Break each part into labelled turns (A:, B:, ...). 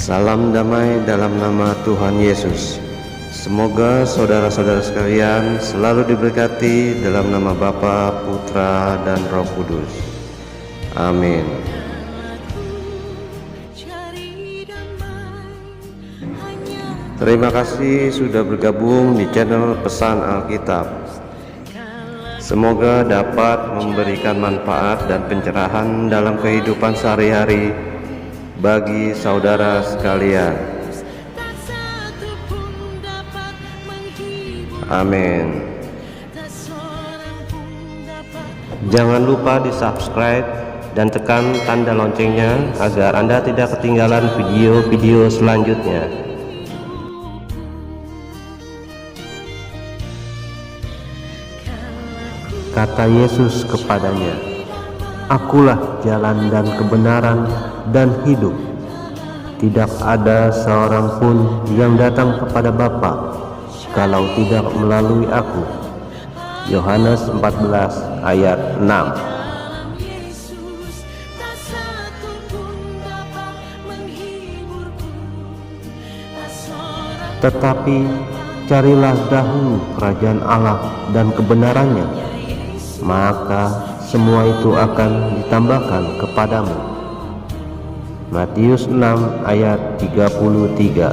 A: Salam damai dalam nama Tuhan Yesus. Semoga saudara-saudara sekalian selalu diberkati dalam nama Bapa, Putra, dan Roh Kudus. Amin. Terima kasih sudah bergabung di channel Pesan Alkitab. Semoga dapat memberikan manfaat dan pencerahan dalam kehidupan sehari-hari bagi saudara sekalian. Amin. Jangan lupa di subscribe dan tekan tanda loncengnya agar Anda tidak ketinggalan video-video selanjutnya. Kata Yesus kepadanya, "Akulah jalan dan kebenaran dan hidup. Tidak ada seorang pun yang datang kepada Bapa kalau tidak melalui aku." Yohanes 14 ayat 6. Tetapi carilah dahulu kerajaan Allah dan kebenarannya, maka semua itu akan ditambahkan kepadamu. Matius 6 ayat 33.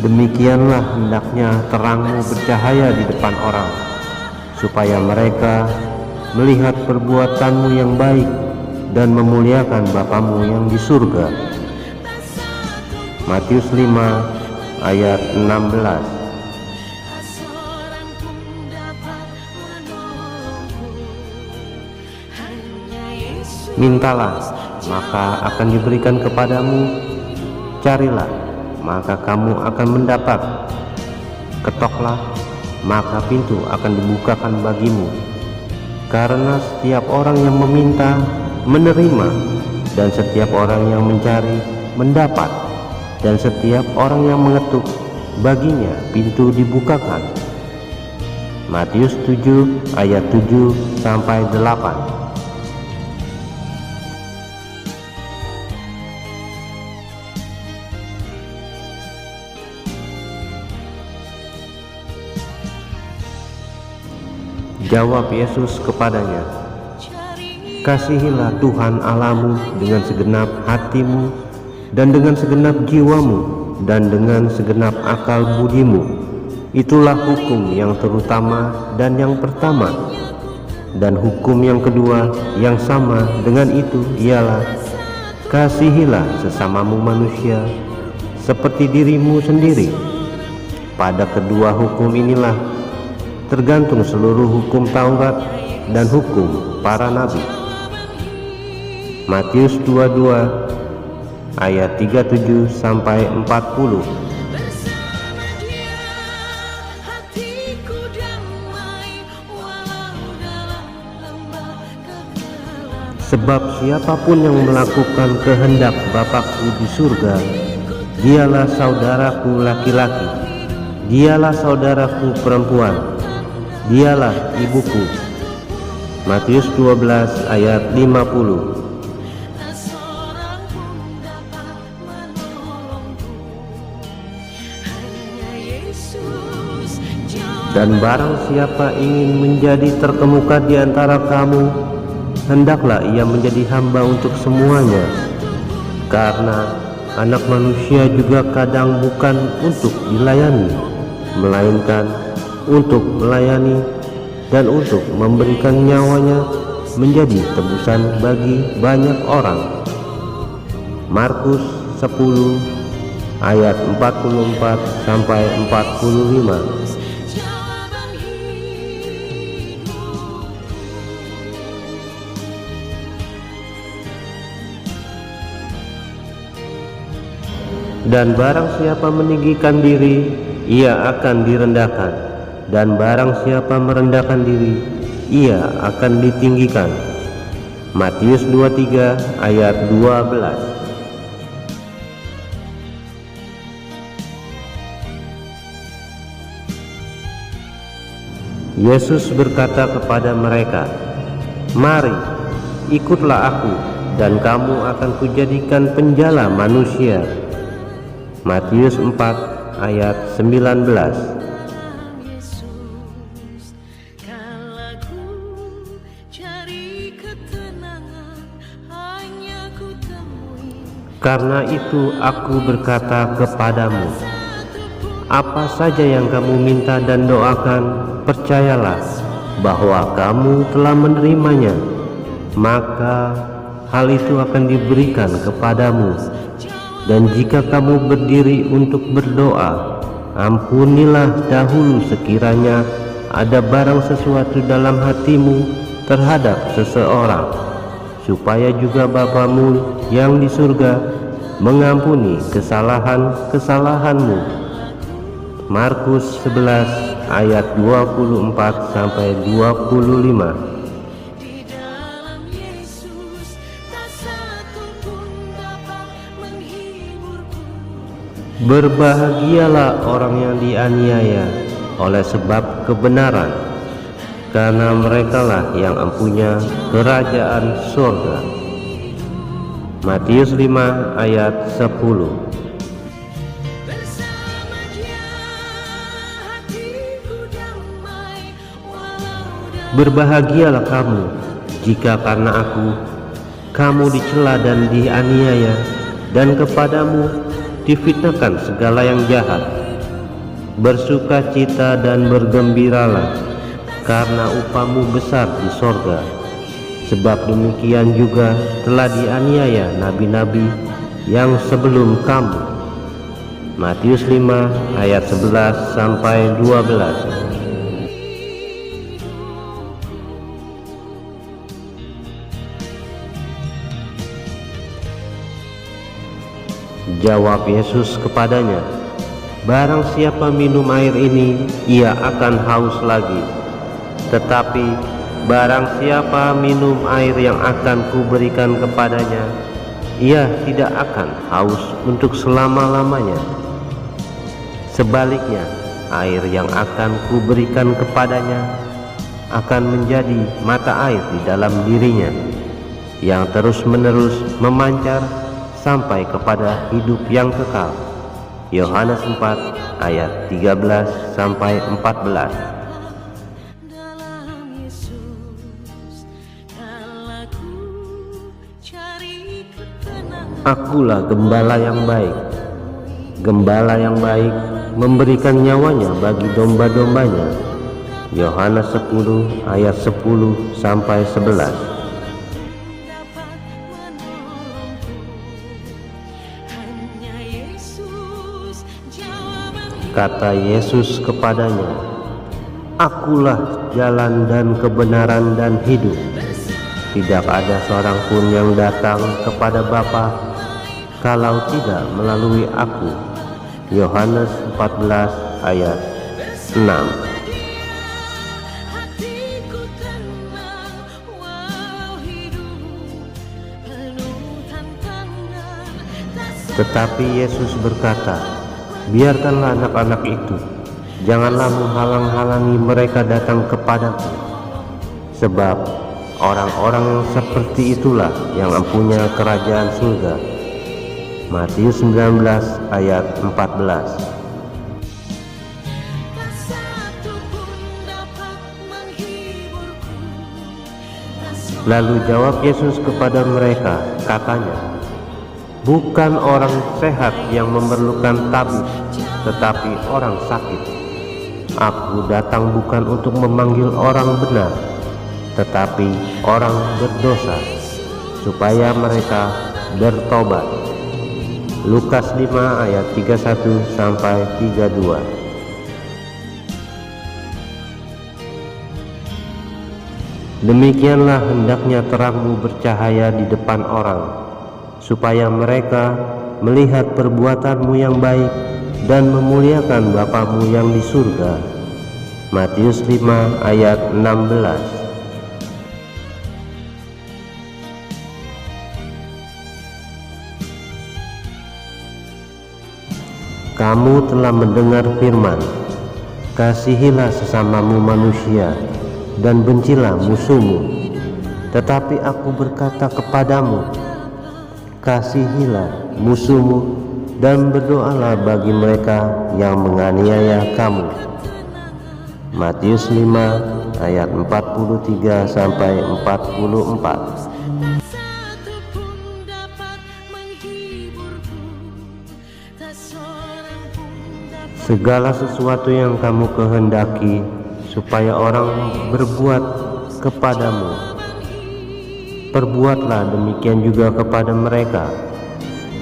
A: Demikianlah hendaknya terangmu bercahaya di depan orang, supaya mereka melihat perbuatanmu yang baik dan memuliakan Bapamu yang di surga. Matius 5 ayat 16. Mintalah, maka akan diberikan kepadamu. Carilah, maka kamu akan mendapat. Ketoklah, maka pintu akan dibukakan bagimu. Karena setiap orang yang meminta, menerima, dan setiap orang yang mencari, mendapat, dan setiap orang yang mengetuk, baginya pintu dibukakan. Matius 7 ayat 7 sampai 8. Jawab Yesus kepadanya, "Kasihilah Tuhan Allahmu dengan segenap hatimu, dan dengan segenap jiwamu, dan dengan segenap akal budimu. Itulah hukum yang terutama dan yang pertama. Dan hukum yang kedua yang sama dengan itu ialah, kasihilah sesamamu manusia seperti dirimu sendiri. Pada kedua hukum inilah tergantung seluruh hukum Taurat dan hukum para nabi." Matius 22 ayat 37 sampai 40. Sebab siapapun yang melakukan kehendak Bapakku di surga, dialah saudaraku laki-laki, dialah saudaraku perempuan, dialah ibuku. Matius 12 ayat 50. Dan barang siapa ingin menjadi terkemuka di antara kamu, hendaklah ia menjadi hamba untuk semuanya. Karena Anak Manusia juga kadang bukan untuk dilayani, melainkan untuk melayani dan untuk memberikan nyawanya menjadi tebusan bagi banyak orang. Markus 10 ayat 44 sampai 45. Dan barang siapa meninggikan diri, ia akan direndahkan, dan barang siapa merendahkan diri, ia akan ditinggikan. Matius 23 ayat 12. Yesus berkata kepada mereka, "Mari, ikutlah aku, dan kamu akan kujadikan penjala manusia." Matius 4 ayat 19. Karena itu aku berkata kepadamu, apa saja yang kamu minta dan doakan, percayalah bahwa kamu telah menerimanya, maka hal itu akan diberikan kepadamu. Dan jika kamu berdiri untuk berdoa, ampunilah dahulu sekiranya ada barang sesuatu dalam hatimu terhadap seseorang, supaya juga Bapamu yang di surga mengampuni kesalahan-kesalahanmu. Markus 11 ayat 24-25. Berbahagialah orang yang dianiaya oleh sebab kebenaran, karena merekalah yang mempunyai kerajaan surga. Matius 5 ayat 10. Berbahagialah kamu jika karena aku kamu dicela dan dianiaya, dan kepadamu difitnahkan segala yang jahat. Bersukacita dan bergembiralah, karena upahmu besar di sorga. Sebab demikian juga telah dianiaya nabi-nabi yang sebelum kamu. Matius 5 ayat 11-12. Jawab Yesus kepadanya, "Barang siapa minum air ini, ia akan haus lagi. Tetapi barang siapa minum air yang akan kuberikan kepadanya, ia tidak akan haus untuk selama-lamanya. Sebaliknya, air yang akan kuberikan kepadanya akan menjadi mata air di dalam dirinya, yang terus-menerus memancar sampai kepada hidup yang kekal." Yohanes 4 ayat 13-14. Akulah gembala yang baik. Gembala yang baik memberikan nyawanya bagi domba-dombanya. Yohanes 10 ayat 10-11. Kata Yesus kepadanya, "Akulah jalan dan kebenaran dan hidup. Tidak ada seorang pun yang datang kepada Bapa kalau tidak melalui aku." Yohanes 14 ayat 6. Tetapi Yesus berkata, "Biarkanlah anak-anak itu, janganlah menghalang-halangi mereka datang kepadaku, sebab orang-orang yang seperti itulah yang mempunyai kerajaan surga." Matius 19 ayat 14. Lalu jawab Yesus kepada mereka, katanya, "Bukan orang sehat yang memerlukan tabib, tetapi orang sakit. Aku datang bukan untuk memanggil orang benar, tetapi orang berdosa, supaya mereka bertobat." Lukas 5 ayat 31-32. Demikianlah hendaknya terangmu bercahaya di depan orang, supaya mereka melihat perbuatanmu yang baik dan memuliakan Bapamu yang di surga. Matius 5 ayat 16. Kamu telah mendengar firman, Kasihilah sesamamu manusia dan bencilah musuhmu. Tetapi aku berkata kepadamu, kasihilah musuhmu dan berdoalah bagi mereka yang menganiaya kamu. Matius 5 ayat 43 sampai 44. Segala sesuatu yang kamu kehendaki supaya orang berbuat kepadamu, perbuatlah demikian juga kepada mereka.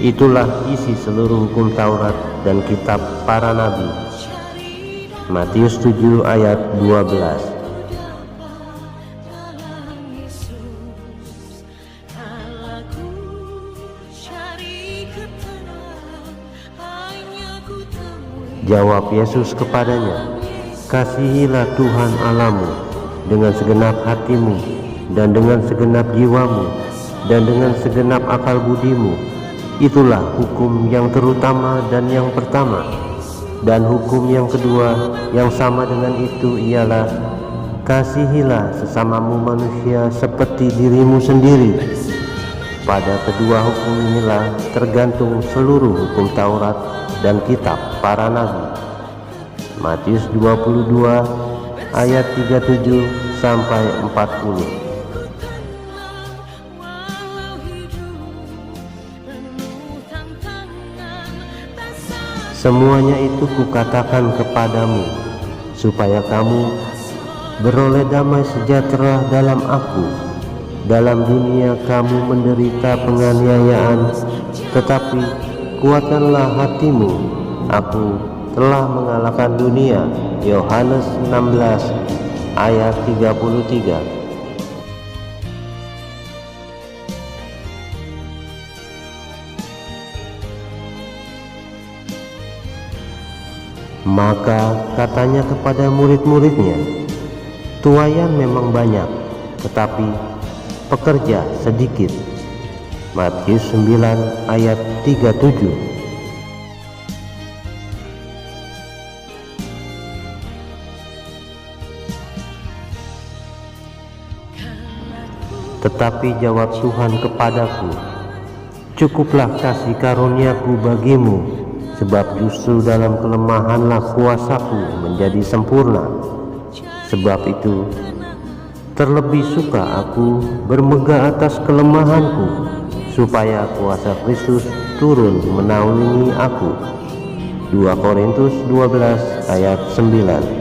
A: Itulah isi seluruh hukum Taurat dan kitab para nabi. Matius 7 ayat 12. Jawab Yesus kepadanya, kasihilah Tuhan Allahmu dengan segenap hatimu dan dengan segenap jiwamu dan dengan segenap akal budimu. Itulah hukum yang terutama dan yang pertama. Dan hukum yang kedua yang sama dengan itu ialah, kasihilah sesamamu manusia seperti dirimu sendiri. Pada kedua hukum inilah tergantung seluruh hukum Taurat dan kitab para nabi. Matius 22 ayat 37 sampai 40. Semuanya itu kukatakan kepadamu, supaya kamu beroleh damai sejahtera dalam aku. Dalam dunia kamu menderita penganiayaan, tetapi kuatkanlah hatimu, aku telah mengalahkan dunia. Yohanes 16 ayat 33. Maka katanya kepada murid-muridnya, tuaian memang banyak, tetapi pekerja sedikit. Matius 9 ayat 37. Tetapi jawab Tuhan kepadaku, cukuplah kasih karuniaku bagimu, sebab justru dalam kelemahanlah kuasaku menjadi sempurna. Sebab itu terlebih suka aku bermegah atas kelemahanku, supaya kuasa Kristus turun menaungi aku. 2 Korintus 12 ayat 9.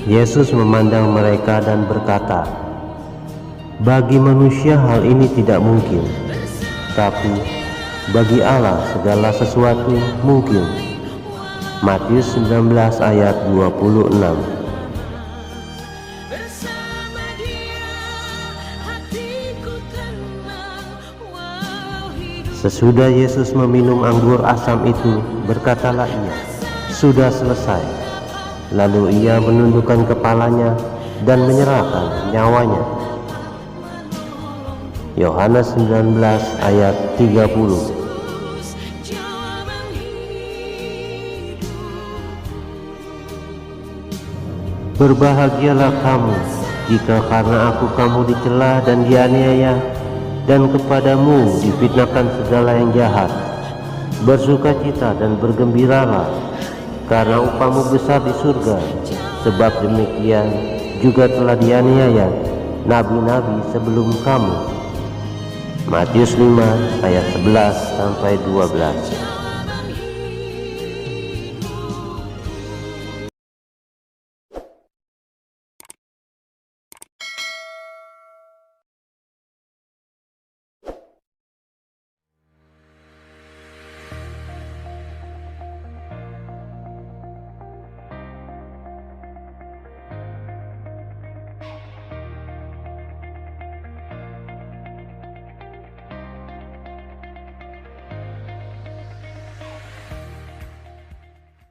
A: Yesus memandang mereka dan berkata, bagi manusia hal ini tidak mungkin, tapi bagi Allah segala sesuatu mungkin. Matius 19 ayat 26. Sesudah Yesus meminum anggur asam itu, berkatalah ia, sudah selesai. Lalu ia menundukkan kepalanya dan menyerahkan nyawanya. Yohanes 19 ayat 30. Berbahagialah kamu jika karena aku kamu dicela dan dianiaya, dan kepadamu difitnahkan segala yang jahat. Bersukacita dan bergembiralah, karena upamu besar di surga, sebab demikian juga telah dianiaya nabi-nabi sebelum kamu. Matius 5 ayat 11 sampai 12.